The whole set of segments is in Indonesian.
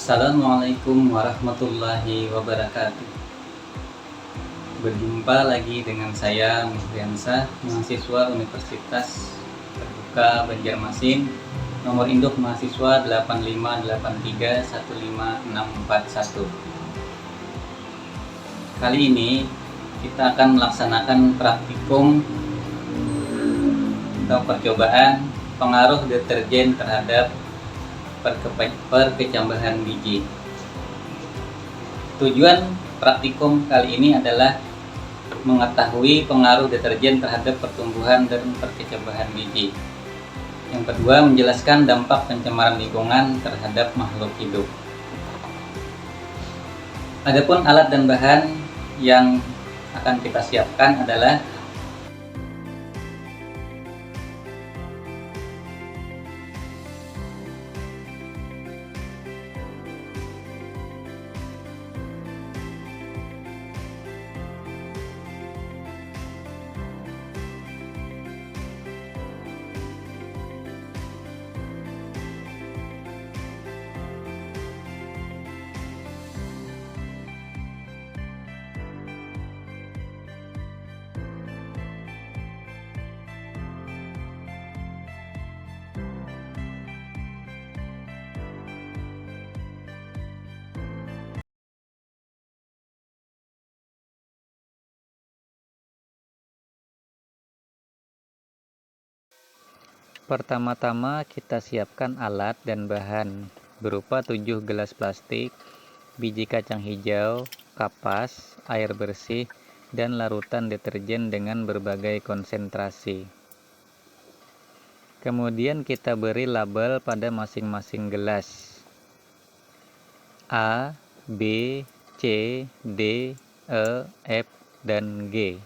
Assalamualaikum warahmatullahi wabarakatuh. Berjumpa lagi dengan saya Misriansah, mahasiswa Universitas Terbuka Banjarmasin, nomor induk mahasiswa 858315641. Kali ini kita akan melaksanakan praktikum atau percobaan pengaruh deterjen terhadap perkecambahan biji. Tujuan praktikum kali ini adalah mengetahui pengaruh deterjen terhadap pertumbuhan dan perkecambahan biji. Yang kedua, menjelaskan dampak pencemaran lingkungan terhadap makhluk hidup. Adapun alat dan bahan yang akan kita siapkan adalah pertama-tama kita siapkan alat dan bahan berupa 7 gelas plastik, biji kacang hijau, kapas, air bersih, dan larutan deterjen dengan berbagai konsentrasi. Kemudian kita beri label pada masing-masing gelas. A, B, C, D, E, F, dan G.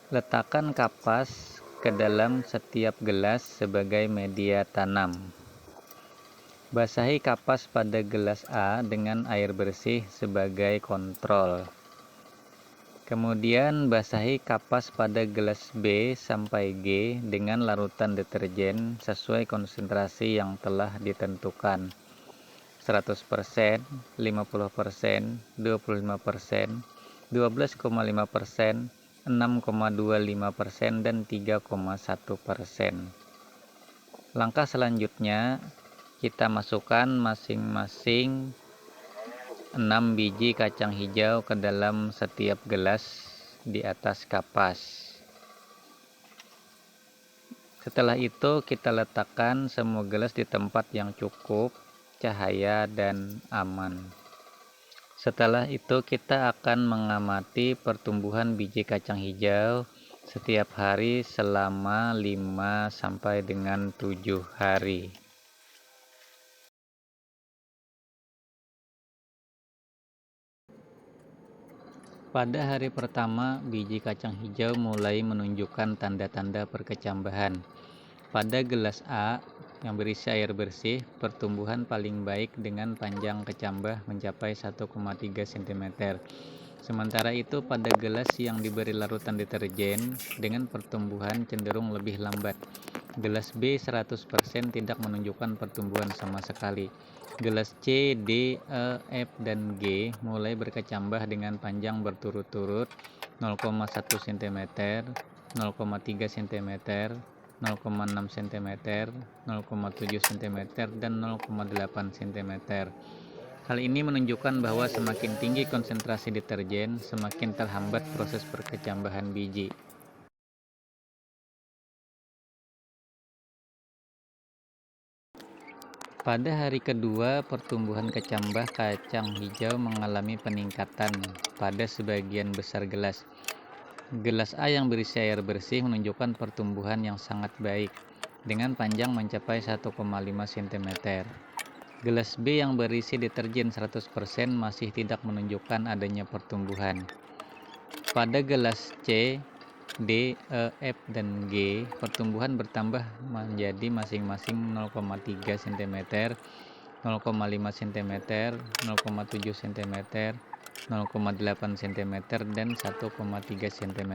Letakkan kapas ke dalam setiap gelas sebagai media tanam. Basahi kapas pada gelas A dengan air bersih sebagai kontrol. Kemudian basahi kapas pada gelas B sampai G dengan larutan deterjen sesuai konsentrasi yang telah ditentukan. 100%, 50%, 25%, 12,5%, 6,25%, dan 3,1%. Langkah selanjutnya, kita masukkan masing-masing 6 biji kacang hijau ke dalam setiap gelas di atas kapas. Setelah itu, kita letakkan semua gelas di tempat yang cukup cahaya dan aman. Setelah itu kita akan mengamati pertumbuhan biji kacang hijau setiap hari selama 5 sampai dengan 7 hari. Pada hari pertama, biji kacang hijau mulai menunjukkan tanda-tanda perkecambahan. Pada gelas A yang berisi air bersih, pertumbuhan paling baik dengan panjang kecambah mencapai 1,3 cm. Sementara itu pada gelas yang diberi larutan deterjen dengan pertumbuhan cenderung lebih lambat. Gelas B 100% tidak menunjukkan pertumbuhan sama sekali. Gelas C, D, E, F, dan G mulai berkecambah dengan panjang berturut-turut 0,1 cm, 0,3 cm, 0,6 cm, 0,7 cm, dan 0,8 cm. Hal ini menunjukkan bahwa semakin tinggi konsentrasi deterjen, semakin terhambat proses perkecambahan biji. Pada hari kedua, pertumbuhan kecambah kacang hijau mengalami peningkatan pada sebagian besar gelas. Gelas A yang berisi air bersih menunjukkan pertumbuhan yang sangat baik, dengan panjang mencapai 1,5 cm. Gelas B yang berisi deterjen 100% masih tidak menunjukkan adanya pertumbuhan. Pada gelas C, D, E, F, dan G, pertumbuhan bertambah menjadi masing-masing 0,3 cm, 0,5 cm, 0,7 cm, 0,8 cm, dan 1,3 cm.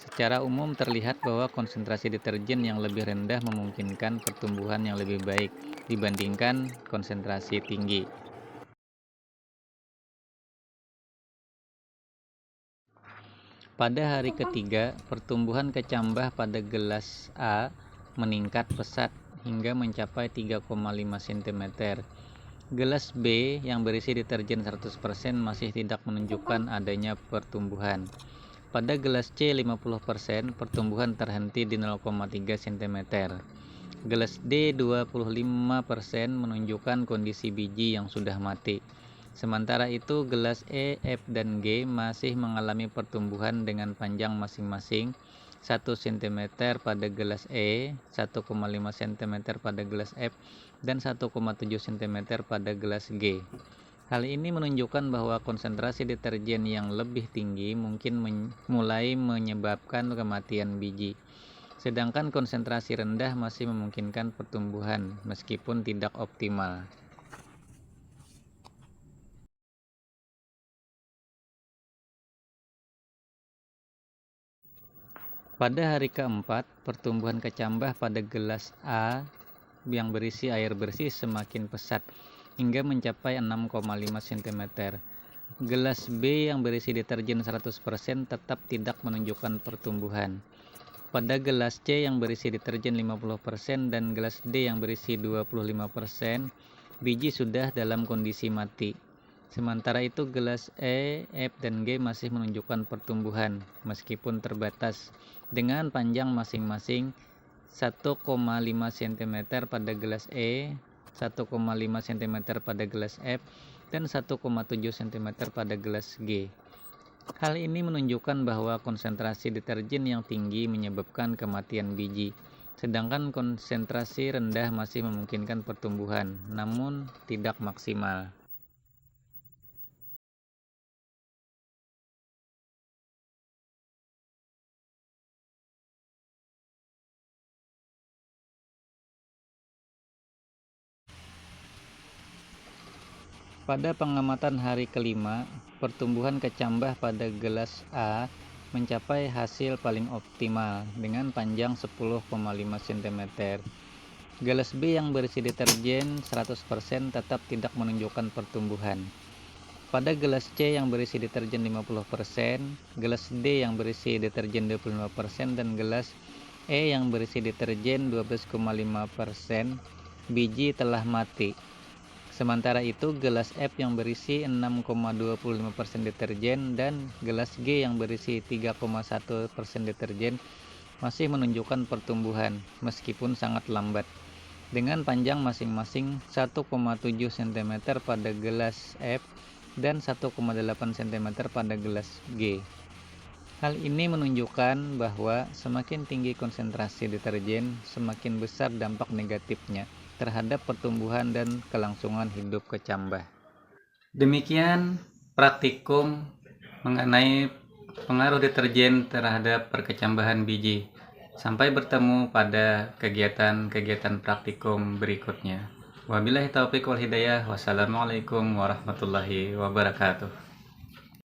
Secara umum terlihat bahwa konsentrasi deterjen yang lebih rendah memungkinkan pertumbuhan yang lebih baik dibandingkan konsentrasi tinggi. Pada hari ketiga, pertumbuhan kecambah pada gelas A meningkat pesat hingga mencapai 3,5 cm. Gelas B yang berisi deterjen 100% masih tidak menunjukkan adanya pertumbuhan. Pada gelas C 50%, pertumbuhan terhenti di 0,3 cm. Gelas D 25% menunjukkan kondisi biji yang sudah mati. Sementara itu, gelas E, F, dan G masih mengalami pertumbuhan dengan panjang masing-masing 1 cm pada gelas E, 1,5 cm pada gelas F, dan 1,7 cm pada gelas G. Hal ini menunjukkan bahwa konsentrasi deterjen yang lebih tinggi mungkin mulai menyebabkan kematian biji. Sedangkan konsentrasi rendah masih memungkinkan pertumbuhan meskipun tidak optimal. Pada hari keempat, pertumbuhan kecambah pada gelas A yang berisi air bersih semakin pesat hingga mencapai 6,5 cm. Gelas B yang berisi deterjen 100% tetap tidak menunjukkan pertumbuhan. Pada gelas C yang berisi deterjen 50% dan gelas D yang berisi 25%, biji sudah dalam kondisi mati. Sementara itu gelas E, F, dan G masih menunjukkan pertumbuhan meskipun terbatas dengan panjang masing-masing 1,5 cm pada gelas E, 1,5 cm pada gelas F, dan 1,7 cm pada gelas G. Hal ini menunjukkan bahwa konsentrasi deterjen yang tinggi menyebabkan kematian biji, sedangkan konsentrasi rendah masih memungkinkan pertumbuhan, namun tidak maksimal. Pada pengamatan hari kelima, pertumbuhan kecambah pada gelas A mencapai hasil paling optimal dengan panjang 10,5 cm. Gelas B yang berisi deterjen 100% tetap tidak menunjukkan pertumbuhan. Pada gelas C yang berisi deterjen 50%, gelas D yang berisi deterjen 25%, dan gelas E yang berisi deterjen 12,5%, biji telah mati. Sementara itu, gelas F yang berisi 6,25% deterjen dan gelas G yang berisi 3,1% deterjen masih menunjukkan pertumbuhan meskipun sangat lambat, dengan panjang masing-masing 1,7 cm pada gelas F dan 1,8 cm pada gelas G. Hal ini menunjukkan bahwa semakin tinggi konsentrasi deterjen, semakin besar dampak negatifnya terhadap pertumbuhan dan kelangsungan hidup kecambah. Demikian praktikum mengenai pengaruh deterjen terhadap perkecambahan biji. Sampai bertemu pada kegiatan-kegiatan praktikum berikutnya. Wabillahi taufiq wal hidayah. Wassalamualaikum warahmatullahi wabarakatuh.